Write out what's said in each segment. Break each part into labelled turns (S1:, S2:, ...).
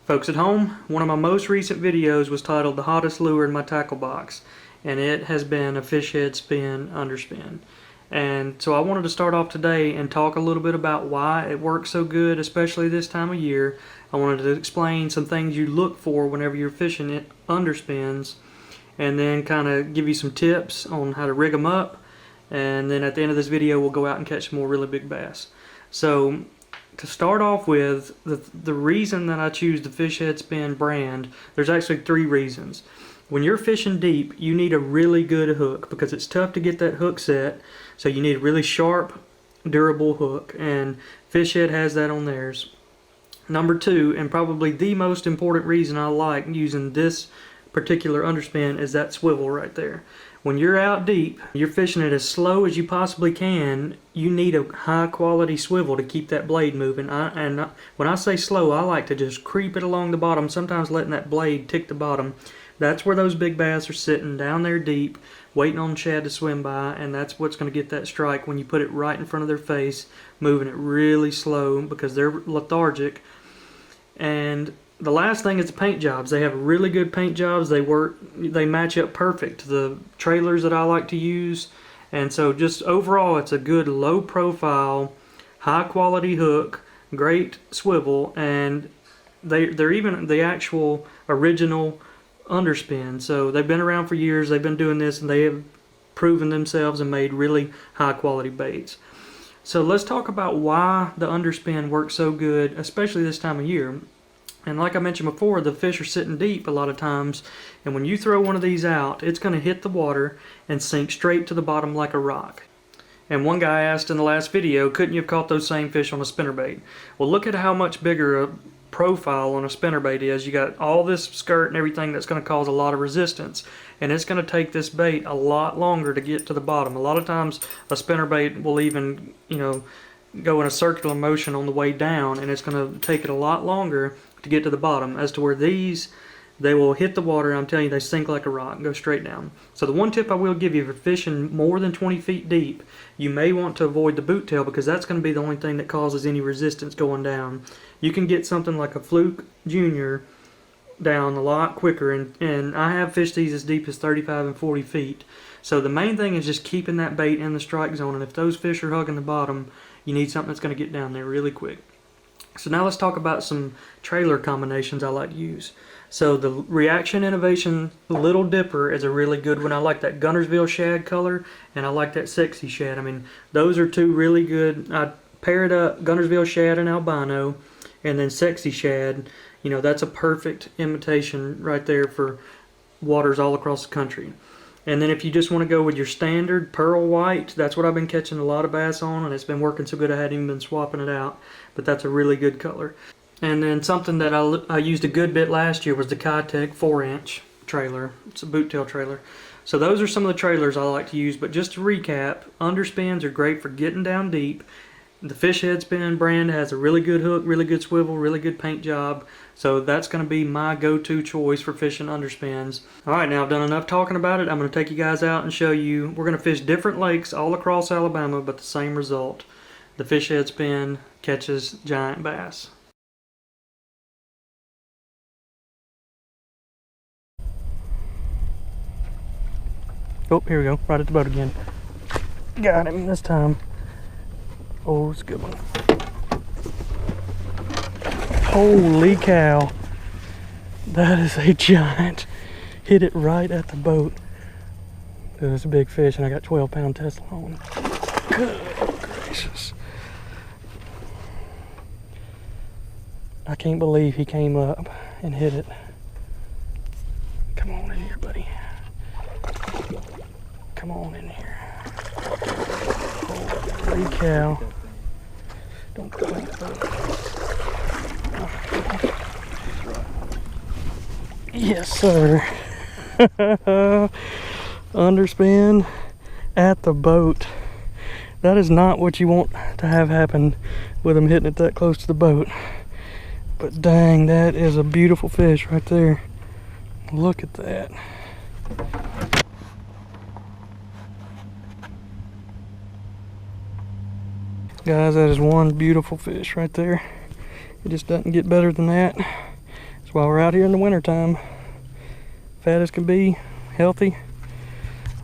S1: Folks at home, one of my most recent videos was titled The Hottest Lure in My Tackle Box, and it has been a fish head spin underspin. And so I wanted to start off today and talk a little bit about why it works so good, especially this time of year. I wanted to explain some things you look for whenever you're fishing it underspins, and then kind of give you some tips on how to rig them up. And then at the end of this video, we'll go out and catch some more really big bass. So to start off with, the reason that I choose the Fish Head Spin brand, there's actually 3 reasons. When you're fishing deep, you need a really good hook because it's tough to get that hook set. So you need a really sharp, durable hook, and Fish Head has that on theirs. Number 2, and probably the most important reason I like using this particular underspin, is that swivel right there. When you're out deep, you're fishing it as slow as you possibly can, you need a high quality swivel to keep that blade moving. When I say slow, I like to just creep it along the bottom, sometimes letting that blade tick the bottom. That's where those big bass are sitting, down there deep, waiting on shad to swim by, and that's what's going to get that strike when you put it right in front of their face, moving it really slow because they're lethargic. And the last thing is the paint jobs. They have really good paint jobs. They match up perfect to the trailers that I like to use. And so just overall, it's a good low profile, high quality hook, great swivel, and they're even the actual original underspin. So they've been around for years. They've been doing this, and they have proven themselves and made really high quality baits. So let's talk about why the underspin works so good, especially this time of year. And like I mentioned before, the fish are sitting deep a lot of times, and when you throw one of these out, it's going to hit the water and sink straight to the bottom like a rock. And one guy asked in the last video, couldn't you have caught those same fish on a spinnerbait? Well, look at how much bigger a profile on a spinnerbait is. You got all this skirt and everything that's going to cause a lot of resistance, and it's going to take this bait a lot longer to get to the bottom. A lot of times a spinnerbait will even, go in a circular motion on the way down, and it's going to take it a lot longer to get to the bottom, as to where these, they will hit the water, and I'm telling you, they sink like a rock and go straight down. So the one tip I will give you, for fishing more than 20 feet deep, you may want to avoid the boot tail, because that's going to be the only thing that causes any resistance going down. You can get something like a Fluke Junior down a lot quicker, and I have fished these as deep as 35 and 40 feet. So the main thing is just keeping that bait in the strike zone, and if those fish are hugging the bottom, you need something that's going to get down there really quick. So now let's talk about some trailer combinations I like to use. So the Reaction Innovation Little Dipper is a really good one. I like that Guntersville shad color, and I like that Sexy shad. I mean, those are 2 really good. I paired up Guntersville shad and albino, and then Sexy shad. That's a perfect imitation right there for waters all across the country. And then if you just want to go with your standard pearl white, that's what I've been catching a lot of bass on, and it's been working so good I hadn't even been swapping it out. But that's a really good color. And then something that I used a good bit last year was the Kitech 4-inch trailer. It's a boot tail trailer. So those are some of the trailers I like to use. But just to recap, underspins are great for getting down deep. The Fish Head Spin brand has a really good hook, really good swivel, really good paint job. So that's going to be my go-to choice for fishing underspins. Alright, now I've done enough talking about it. I'm going to take you guys out and show you. We're going to fish different lakes all across Alabama, but the same result. The Fish Head Spin catches giant bass. Oh, here we go. Right at the boat again. Got him this time. Oh, it's a good one. Holy cow. That is a giant. Hit it right at the boat. It was a big fish, and I got 12-pound Tesla on. Good gracious. I can't believe he came up and hit it. Come on in here, buddy. Come on in here. Holy cow. Don't go in the boat. Yes, sir. Underspin at the boat. That is not what you want to have happen with them hitting it that close to the boat. But dang, that is a beautiful fish right there. Look at that. Guys, that is one beautiful fish right there. It just doesn't get better than that. why we're out here in the wintertime. Fat as can be, healthy.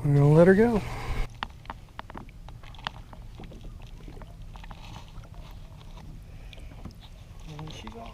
S1: We're gonna let her go. And she's off.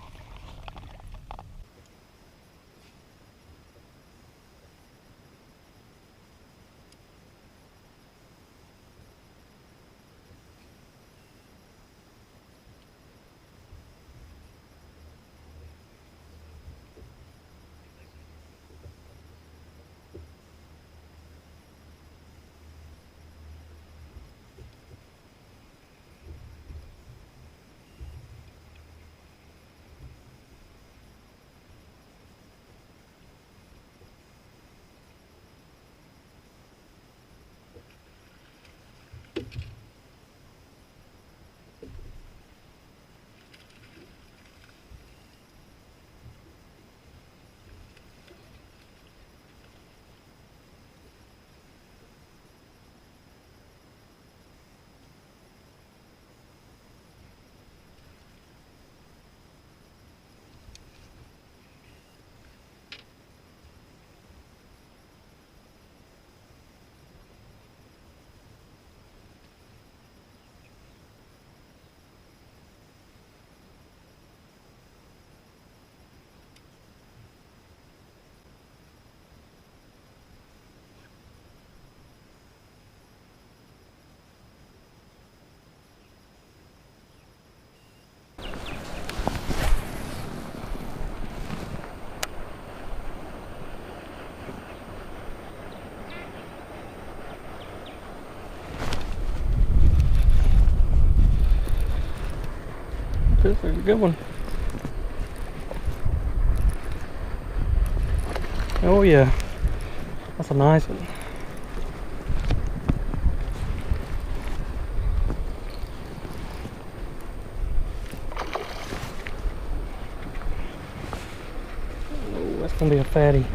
S1: This is a good one. Oh yeah, that's a nice one. Oh, that's gonna be a fatty.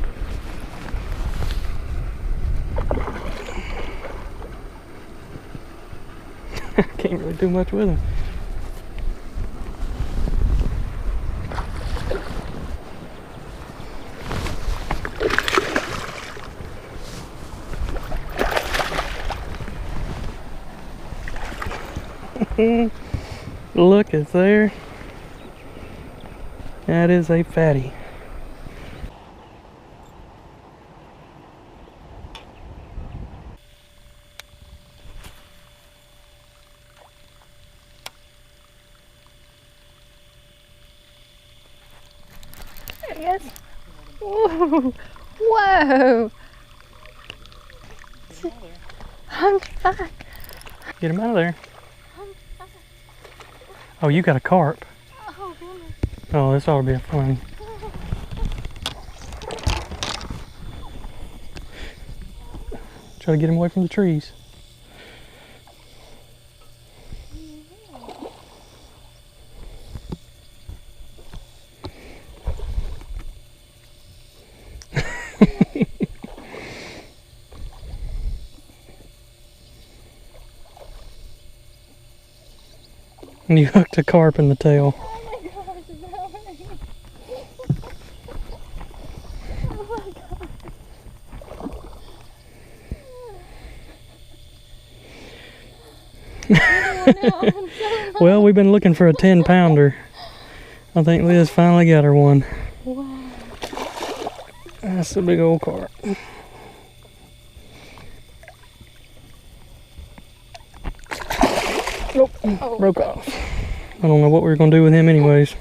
S1: Can't really do much with him. Look, it's there. That is a fatty.
S2: There he is. Whoa! Whoa! I'm back.
S1: Get him out of there. Oh, you got a carp.
S2: Oh, goodness.
S1: Oh, this ought to be fun. Try to get him away from the trees. And you hooked a carp in the tail.
S2: Oh my gosh, is that right? Oh my gosh.
S1: Well, we've been looking for a 10-pounder. I think Liz finally got her one.
S2: Wow.
S1: That's a big old carp. Nope,
S2: Oh.
S1: broke off. I don't know what we were going to do with him anyways.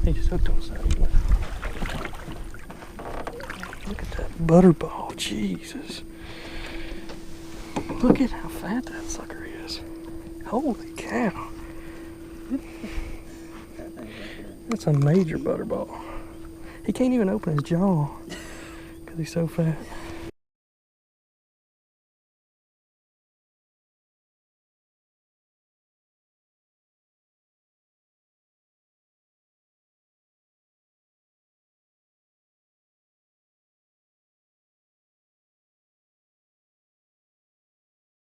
S1: He just hooked on something. Look at that butterball, Jesus. Look at how fat that sucker is. Holy cow. That's a major butterball. He can't even open his jaw because he's so fat.